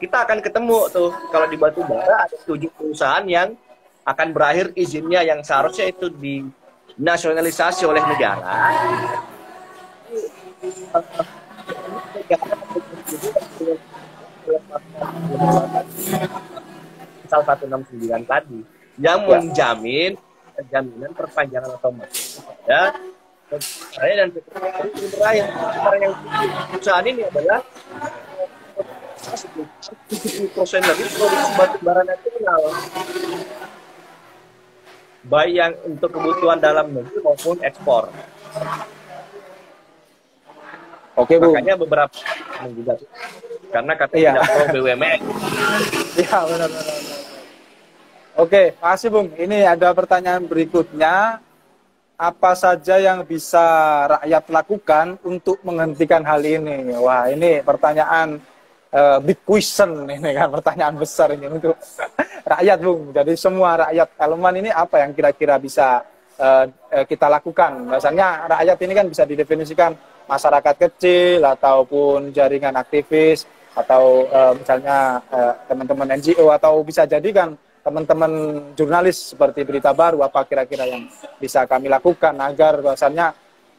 Speaker 2: Kita akan ketemu tuh kalau di batu bara ada 7 perusahaan yang akan berakhir izinnya yang seharusnya itu dinasionalisasi oleh negara. Pasal 169 tadi yang menjamin jaminan perpanjangan otomatis pada saya dan terakhir yang perusahaan ini adalah 70% lagi produksi batu bara nasional, baik yang untuk kebutuhan dalam negeri maupun ekspor.
Speaker 1: Oke, Bu.
Speaker 2: Makanya beberapa juga karena katanya tidak pro BUMN.
Speaker 1: Iya, benar. Oke, makasih, Bung. Ini ada pertanyaan berikutnya. Apa saja yang bisa rakyat lakukan untuk menghentikan hal ini? Wah, ini pertanyaan big question, ini kan pertanyaan besar ini untuk rakyat, Bung. Jadi semua rakyat elemen ini apa yang kira-kira bisa kita lakukan? Misalnya rakyat ini kan bisa didefinisikan masyarakat kecil ataupun jaringan aktivis atau misalnya teman-teman NGO, atau bisa jadi kan teman-teman jurnalis seperti Berita Baru. Apa kira-kira yang bisa kami lakukan agar bahwasannya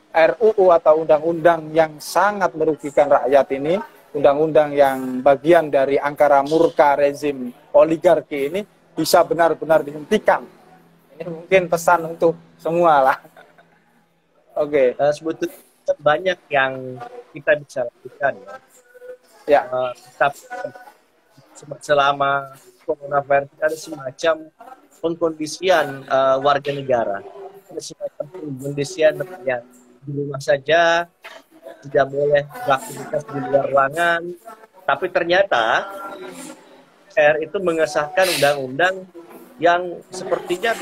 Speaker 1: RUU atau undang-undang yang sangat merugikan rakyat ini, undang-undang yang bagian dari angkara murka rezim oligarki ini bisa benar-benar dihentikan? Ini mungkin pesan untuk semua lah. Oke.
Speaker 2: Sebetulnya banyak yang kita bisa lakukan ya. Tapi selama coronavirus ada semacam pengkondisian warga negara, ada semacam pengkondisian yang di rumah saja, tidak boleh beraktivitas di luar ruangan. Tapi ternyata itu mengesahkan undang-undang yang sepertinya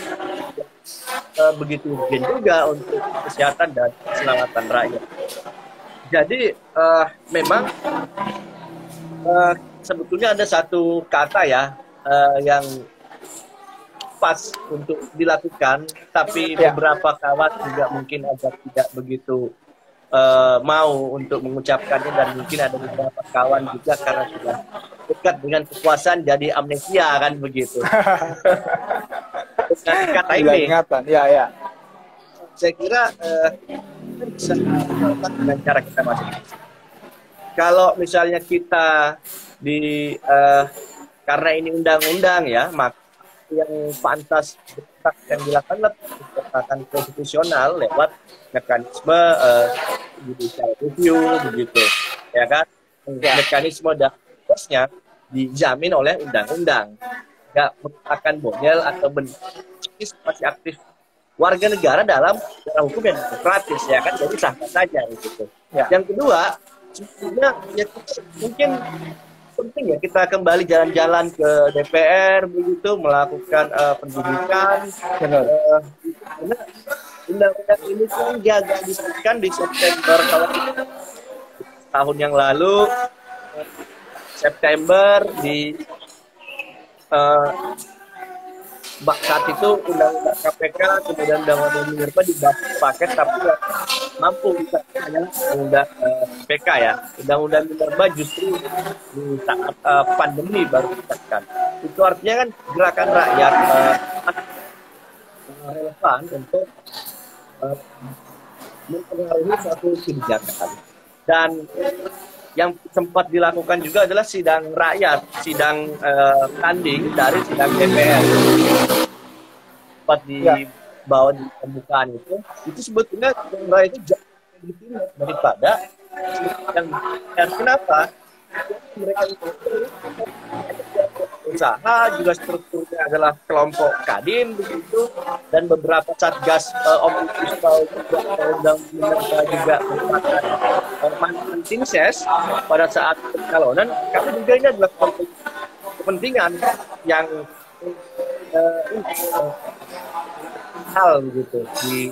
Speaker 2: begitu urgent juga untuk kesehatan dan keselamatan rakyat. Jadi memang sebetulnya ada satu kata ya yang pas untuk dilakukan, tapi beberapa kawan juga mungkin agak tidak begitu mau untuk mengucapkannya, dan mungkin ada beberapa kawan juga karena sudah dekat dengan kekuasaan jadi amnesia, kan begitu. Dengan kata ini, saya kira bisa dengan cara kita masing-masing. Kalau misalnya kita karena ini undang-undang ya, maka yang pantas yang dilakukan akan konstitusional lewat mekanisme judicial review begitu, ya kan? Mekanisme dan prosesnya dijamin oleh undang-undang, nggak merupakan model atau bentuk partisipasi aktif warga negara dalam hukum yang demokratis, ya kan? Jadi sah saja gitu. Yang kedua, sebenarnya ya, mungkin penting ya kita kembali jalan-jalan ke DPR begitu, melakukan pendidikan. Karena undang-undang ini kan gagal disahkan di September tahun yang lalu, September saat itu undang-undang KPK kemudian undang-undang Minerba dibahas paket, tapi nggak mampu bisa hanya undang KPK ya. Undang-undang Minerba justru di saat pandemi baru disahkan. Itu artinya kan gerakan rakyat relevan untuk mempengaruhi suatu kebijakan. Dan yang sempat dilakukan juga adalah sidang rakyat, sidang tanding dari sidang DPR. Sempat dibawa di pembukaan itu sebetulnya sidang rakyat itu jauh lebih tinggi daripada yang kenapa mereka itu usaha juga strukturnya adalah kelompok Kadin begitu, dan beberapa satgas omnibus law juga undang-undang juga merupakan mantan timses pada saat pencalonan. Kami juga ini adalah kepentingan yang hal gitu di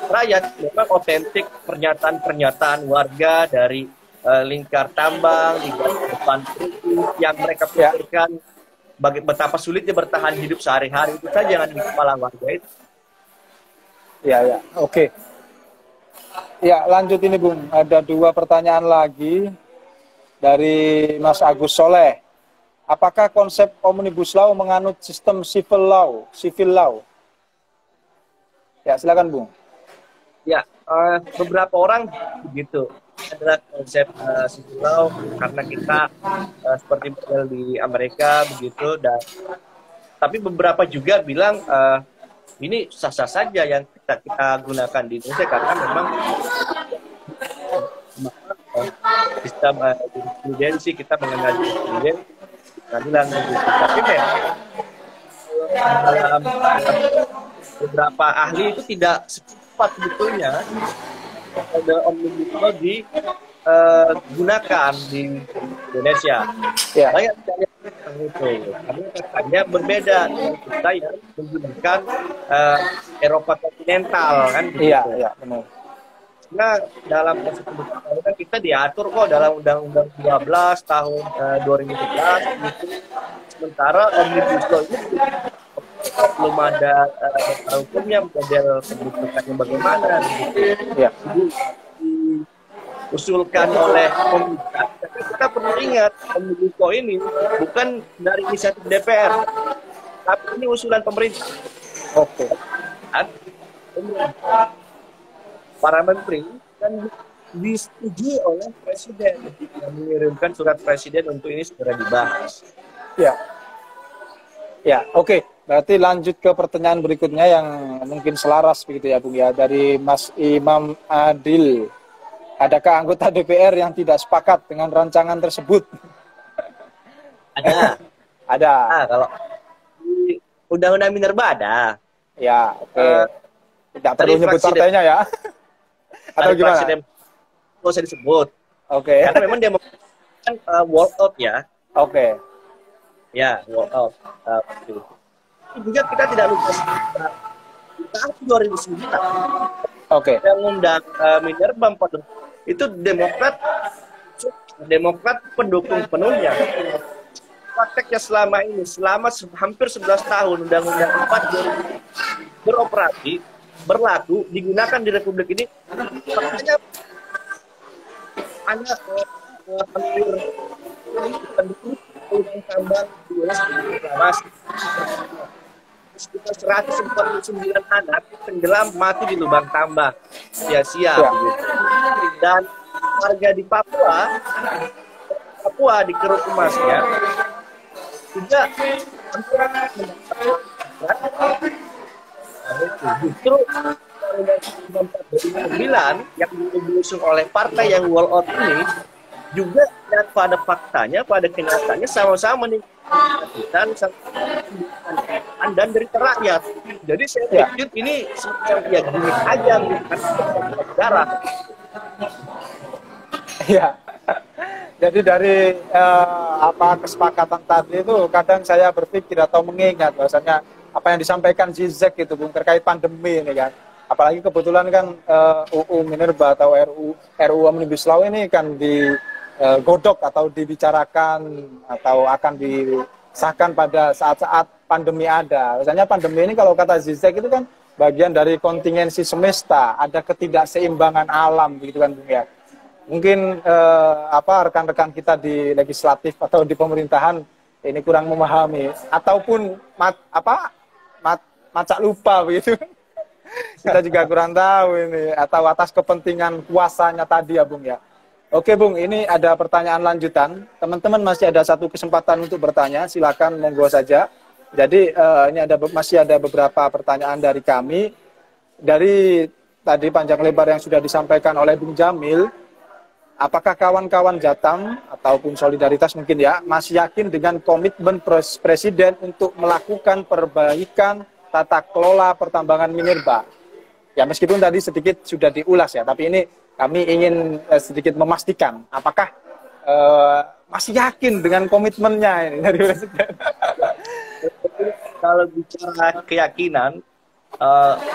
Speaker 2: rakyat. Memang otentik pernyataan-pernyataan warga dari lingkar tambang di depan yang mereka pikirkan betapa sulitnya bertahan hidup sehari-hari, itu saja yang ada di kepala warga itu.
Speaker 1: Ya, oke. Ya, lanjut ini Bung. Ada 2 pertanyaan lagi dari Mas Agus Soleh. Apakah konsep Omnibus Law menganut sistem civil law? Ya, silakan Bung.
Speaker 2: Ya, beberapa orang begitu. Adalah konsep civil law karena kita seperti model di Amerika begitu, dan tapi beberapa juga bilang ini sah-sah saja yang kita gunakan di Indonesia karena memang sistem jurisprudensi kita mengenal jurisprudensi pengadilan begitu. Tapi memang dalam beberapa ahli itu tidak secepat sebetulnya ada omnibus law digunakan di Indonesia.
Speaker 1: Ya.
Speaker 2: Banyak sekali itu. Karena katanya berbeda dengan kita yang menggunakan Eropa kontinental kan.
Speaker 1: Iya, benar.
Speaker 2: Nah, dalam proses pembukaan kita diatur kok dalam Undang-Undang 12 tahun 2011 gitu. Sementara omnibus law ini belum ada hukumnya, model pembentukannya bagaimana gitu.
Speaker 1: Ya.
Speaker 2: Diusulkan oleh pemerintah. Tapi kita perlu ingat omnibus law ini bukan dari inisiatif DPR, tapi ini usulan pemerintah.
Speaker 1: Oke.
Speaker 2: Para menteri dan disetujui oleh presiden, yang mengirimkan surat presiden untuk ini segera dibahas.
Speaker 1: Ya, oke. Berarti lanjut ke pertanyaan berikutnya yang mungkin selaras begitu ya Bung ya, dari Mas Imam Adil. Adakah anggota DPR yang tidak sepakat dengan rancangan tersebut?
Speaker 2: Ada.
Speaker 1: Ada.
Speaker 2: Nah, kalau di Undang-Undang Minerba ada.
Speaker 1: Ya, oke. Tidak perlu nyebut partainya ya. Atau gimana?
Speaker 2: Nggak usah disebut.
Speaker 1: Oke.
Speaker 2: Karena memang dia mengatakan walk out ya.
Speaker 1: Oke.
Speaker 2: Ya, walk out. Juga kita tidak lupa tahun 2009.
Speaker 1: Oke.
Speaker 2: Undang-Undang Minerba itu Demokrat pendukung penuhnya. Prakteknya selama ini, selama hampir 11 tahun Undang-Undang 4 beroperasi, berlaku, digunakan di Republik ini, makanya ada hampir pendukung tambang sekitar 149 anak tenggelam mati di lubang tambang sia-sia gitu. Dan warga di Papua di Keruk Emasnya juga justru 2009 yang diusung oleh partai yang wall out ini juga pada faktanya, pada kenyataannya sama-sama meningkatkan dan dari rakyat. Jadi saya pikir ini semacam gimmick aja bukan negara.
Speaker 1: Ya. Jadi dari kesepakatan tadi itu kadang saya berpikir atau mengingat bahwasanya apa yang disampaikan Zizek itu Bung terkait pandemi ini kan. Apalagi kebetulan kan UU Minerba atau RUU Omnibus Law ini kan digodok atau dibicarakan atau akan disahkan pada saat-saat pandemi ada. Misalnya pandemi ini kalau kata Zizek itu kan bagian dari kontingensi semesta, ada ketidakseimbangan alam gitu kan Bung ya. Mungkin rekan-rekan kita di legislatif atau di pemerintahan ini kurang memahami ataupun macak lupa begitu. Kita juga kurang tahu ini, atau atas kepentingan kuasanya tadi ya Bung ya. Oke Bung, ini ada pertanyaan lanjutan. Teman-teman masih ada satu kesempatan untuk bertanya, silakan monggo saja. Jadi ini masih ada beberapa pertanyaan dari kami. Dari tadi panjang lebar yang sudah disampaikan oleh Bung Jamil, apakah kawan-kawan Jatam ataupun Solidaritas mungkin ya, masih yakin dengan komitmen Presiden untuk melakukan perbaikan tata kelola pertambangan minerba? Ya meskipun tadi sedikit sudah diulas ya, tapi ini kami ingin sedikit memastikan apakah masih yakin dengan komitmennya ini dari Presiden.
Speaker 2: Kalau bicara keyakinan,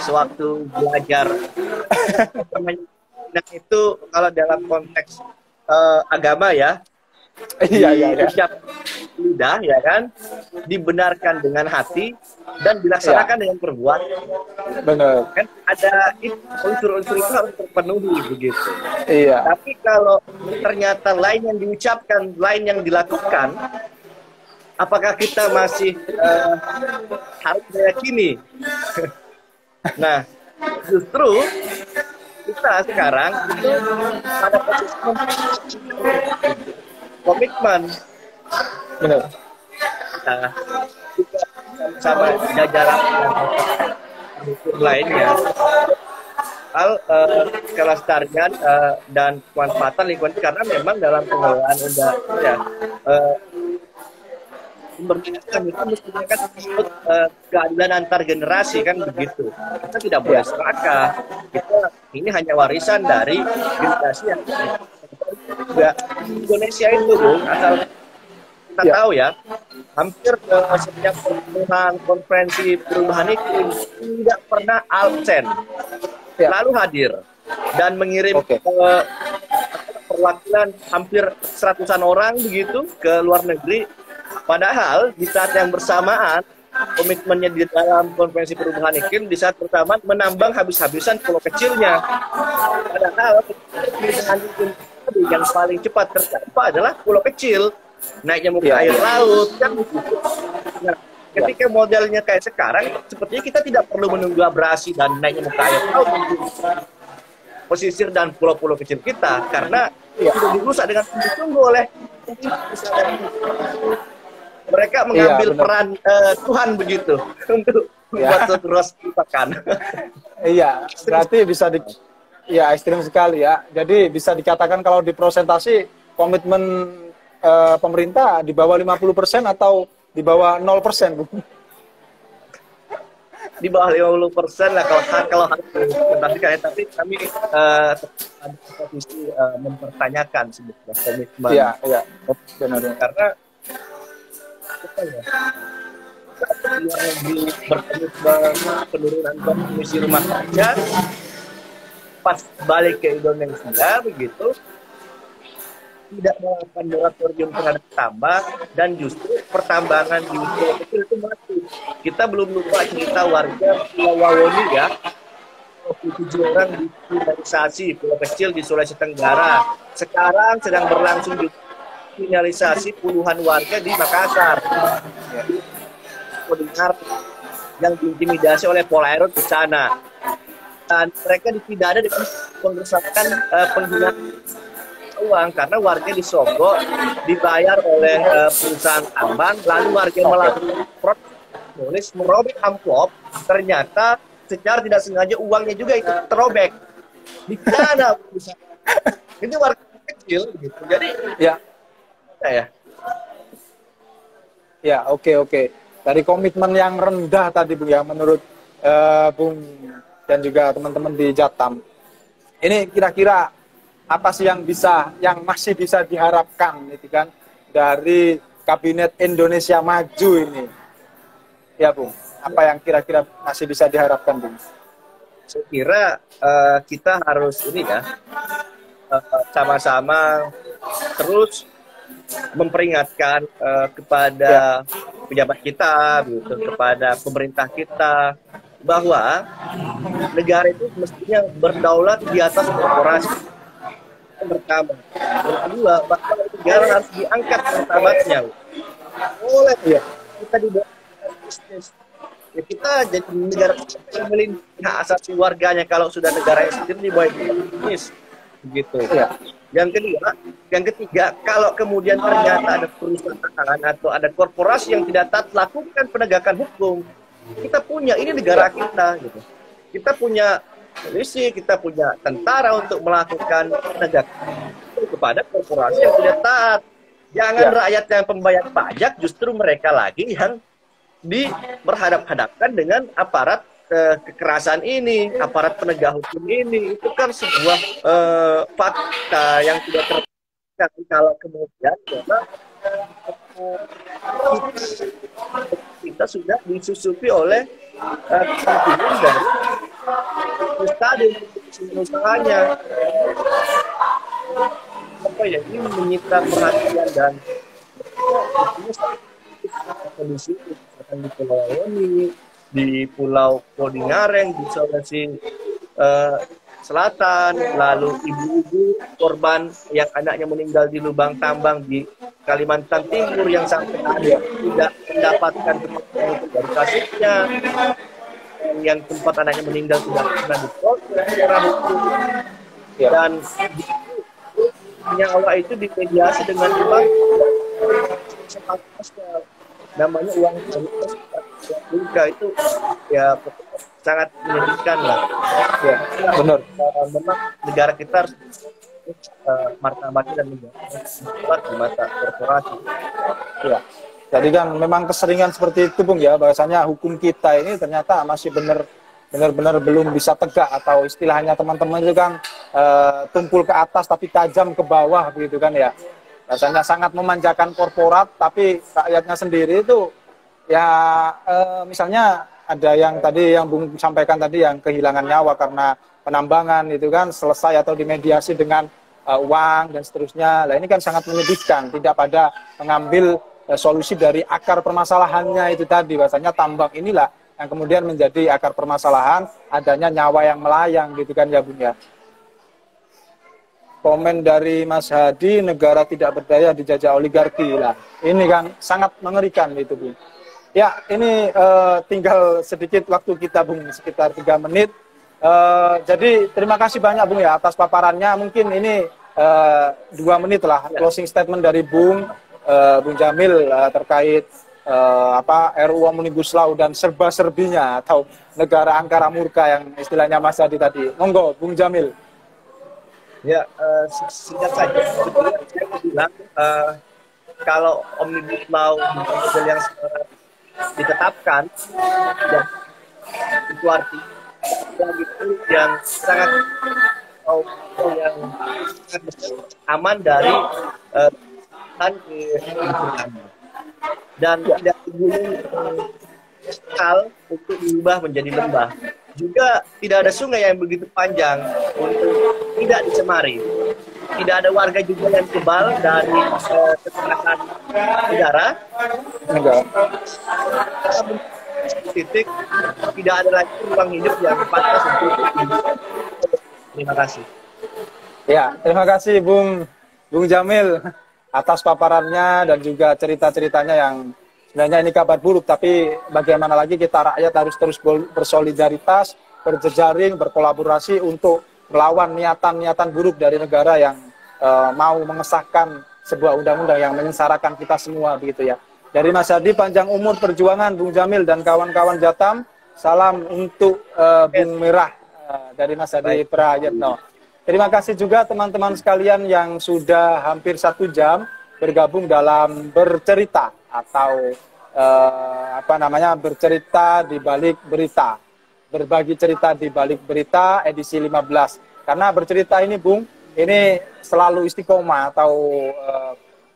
Speaker 2: sewaktu belajar itu kalau dalam konteks agama ya, diucap lidah ya kan, dibenarkan dengan hati dan dilaksanakan dengan perbuatan.
Speaker 1: Benar.
Speaker 2: Kan ada unsur-unsur itu harus terpenuhi begitu.
Speaker 1: Iya.
Speaker 2: Tapi kalau ternyata lain yang diucapkan, lain yang dilakukan, apakah kita masih harus meyakini? Nah, justru kita sekarang itu pada posisi komitmen.
Speaker 1: Benar.
Speaker 2: Nah, juga sama jajaran lainnya hal kelestarian dan kemanfaatan lingkungan, karena memang dalam pengelolaan pemberitahuan itu mestinya kan disebut keadilan antar generasi kan begitu. Kita tidak boleh serakah. Ini hanya warisan dari generasi yang juga Indonesia itu, Bung, asal kita tahu ya, hampir setiap pertemuan konferensi perubahan iklim tidak pernah absen, selalu hadir dan mengirim perwakilan hampir 100-an orang begitu ke luar negeri. Padahal di saat yang bersamaan komitmennya di dalam konferensi perubahan iklim di saat bersamaan menambang habis-habisan pulau kecilnya. Padahal perubahan iklim yang paling cepat terdampak adalah pulau kecil, naiknya muka air laut kan begitu. Nah, ketika modelnya kayak sekarang, sepertinya kita tidak perlu menunggu abrasi dan naiknya muka air laut pesisir dan pulau-pulau kecil kita, karena sudah dirusak dengan sungguh-sungguh oleh mereka mengambil peran Tuhan begitu untuk membuat suatu roskan.
Speaker 1: Iya, berarti bisa ekstrim sekali ya. Jadi bisa dikatakan kalau dipresentasi komitmen pemerintah di bawah 50% atau di bawah 0%, Bu?
Speaker 2: Di bawah 50% lah kalau harus dipresentasikan ya. Tapi kami ada posisi mempertanyakan sebetulnya komitmen.
Speaker 1: Iya, benar.
Speaker 2: Karena luar negeri berkomitmen penurunan emisi rumah kaca, pas balik ke Indonesia begitu tidak melakukan moratorium terhadap tambang, dan justru pertambangan di pulau kecil itu mati. Kita belum lupa cerita warga Pulau Wawoni ya, 27 orang dikriminalisasi pulau kecil di Sulawesi Tenggara. Sekarang sedang berlangsung juga kriminalisasi puluhan warga di Makassar. Mendengar yang diintimidasi oleh Polairut di sana. Dan mereka dipidana dengan pengerusakan penggunaan uang karena warga disogok, dibayar oleh perusahaan tambang, lalu warga melakukan protes, merobek amplop, ternyata secara tidak sengaja uangnya juga itu terobek. Dipidana perusahaan. Ini warga kecil gitu. Jadi
Speaker 1: oke. Dari komitmen yang rendah tadi Bu ya, menurut Bung dan juga teman-teman di Jatam. Ini kira-kira apa sih yang masih bisa diharapkan itu kan dari Kabinet Indonesia Maju ini? Ya, Bung. Apa yang kira-kira masih bisa diharapkan, Bung?
Speaker 2: Saya kira kita harus ini ya, sama-sama terus memperingatkan kepada pejabat kita, gitu, kepada pemerintah kita, bahwa negara itu mestinya berdaulat di atas korporasi. Yang pertama. Yang kedua, bahwa negara harus diangkat martabatnya oleh kita di bisnis. Ya, kita jadi negara yang melindungi hak asasi warganya. Kalau sudah negara yang sendiri dibawa bisnis, begitu. Ya. Yang ketiga, kalau kemudian ternyata ada perusahaan atau ada korporasi yang tidak taat lakukan penegakan hukum, kita punya, ini negara kita, gitu. Kita punya polisi, kita punya tentara untuk melakukan penegakan kepada korporasi yang tidak taat. Jangan rakyat yang pembayar pajak, justru mereka lagi yang berhadap-hadapkan dengan aparat kekerasan ini, aparat penegak hukum ini. Itu kan sebuah fakta yang tidak terpisahkan. Kalau kemudian kita sudah disusupi oleh kepentingan dari tadi usahanya, apa ya, ini menyita perhatian dan kondisi di Pulau Loni, di Pulau Kodingareng, di Sulawesi Selatan, lalu ibu-ibu korban yang anaknya meninggal di lubang tambang di Kalimantan Timur yang sampai ada tidak mendapatkan kepastian dari kasusnya, yang tempat anaknya meninggal tidak pernah diproses secara hukum, dan nyawa itu dimediasi dengan uang namanya uang luka. Itu ya sangat menyedihkan lah. Ya, benar. Memang negara kita harus martabatnya dan menjaga di mata korporasi.
Speaker 1: Ya. Jadi kan memang keseringan seperti itu, Bung, ya, bahwasanya hukum kita ini ternyata masih benar-benar belum bisa tegak, atau istilahnya teman-teman itu kan tumpul ke atas tapi tajam ke bawah, begitu kan ya. Rasanya sangat memanjakan korporat, tapi rakyatnya sendiri itu ya misalnya ada yang tadi yang Bung sampaikan tadi, yang kehilangan nyawa karena penambangan itu kan selesai atau dimediasi dengan uang dan seterusnya. Nah, ini kan sangat menyedihkan, tidak pada mengambil solusi dari akar permasalahannya itu tadi, bahwasanya tambang inilah yang kemudian menjadi akar permasalahan adanya nyawa yang melayang, gitu kan ya, Bung, ya. Komen dari Mas Hadi, negara tidak berdaya dijajah oligarki lah. Ini kan sangat mengerikan itu, Bung. Ya, ini tinggal sedikit waktu kita, Bung, sekitar 3 menit. Jadi terima kasih banyak, Bung, ya, atas paparannya. Mungkin ini 2 menit lah closing statement dari Bung Jamil terkait RUU Omnibus Law dan serba-serbinya atau negara angkara murka yang istilahnya Mas Hadi tadi. Monggo, Bung Jamil.
Speaker 2: Ya, singkat saja, sebetulnya saya bilang kalau Omnibus Law yang ditetapkan, ya, itu artinya itu yang sangat aman dari dan tidak digulung hal untuk diubah menjadi lembah. Juga tidak ada sungai yang begitu panjang untuk tidak dicemari. Tidak ada warga juga yang kebal dari kekerasan udara. Titik tidak ada lagi ruang hidup yang pantas untuk hidup. Terima kasih.
Speaker 1: Ya, terima kasih Bung Jamil atas paparannya dan juga cerita-ceritanya yang sebenarnya ini kabar buruk, tapi bagaimana lagi kita rakyat harus terus bersolidaritas, berjejaring, berkolaborasi untuk melawan niatan-niatan buruk dari negara yang mau mengesahkan sebuah undang-undang yang menyengsarakan kita semua, begitu ya. Dari Mas Hadi, panjang umur perjuangan Bung Jamil dan kawan-kawan Jatam. Salam untuk Bung Merah dari Mas Hadi Prayetno. Terima kasih juga teman-teman sekalian yang sudah hampir 1 jam bergabung dalam bercerita atau bercerita di balik berita, berbagi cerita di balik berita edisi 15. Karena bercerita ini, Bung, ini selalu istiqomah atau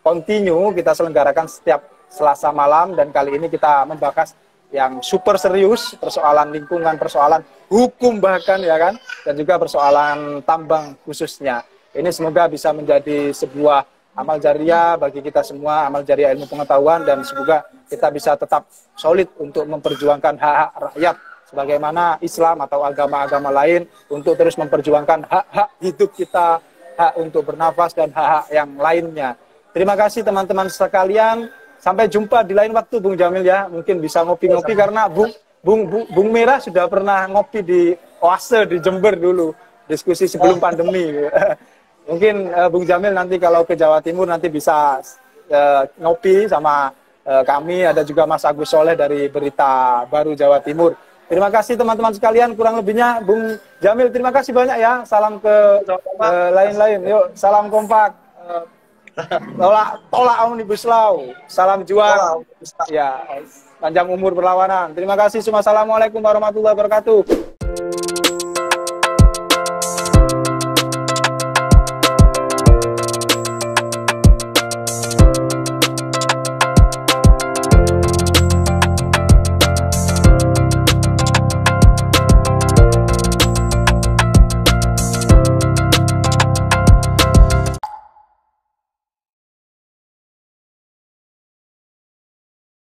Speaker 1: continue kita selenggarakan setiap Selasa malam, dan kali ini kita membahas yang super serius, persoalan lingkungan, persoalan hukum bahkan, ya kan, dan juga persoalan tambang khususnya. Ini semoga bisa menjadi sebuah amal jariah bagi kita semua, amal jariah ilmu pengetahuan, dan semoga kita bisa tetap solid untuk memperjuangkan hak-hak rakyat sebagaimana Islam atau agama-agama lain untuk terus memperjuangkan hak-hak hidup kita, hak untuk bernafas dan hak-hak yang lainnya. Terima kasih teman-teman sekalian. Sampai jumpa di lain waktu, Bung Jamil ya. Mungkin bisa ngopi-ngopi karena Bung Merah sudah pernah ngopi di Oase di Jember dulu, diskusi sebelum pandemi. Mungkin Bung Jamil nanti kalau ke Jawa Timur nanti bisa ngopi sama kami. Ada juga Mas Agus Soleh dari Berita Baru Jawa Timur. Terima kasih teman-teman sekalian, kurang lebihnya Bung Jamil terima kasih banyak ya. Salam ke lain-lain. Yuk, salam kompak. Tolak Omnibus Law. Salam juang. Ya, panjang umur perlawanan. Terima kasih semua. Assalamualaikum warahmatullahi wabarakatuh.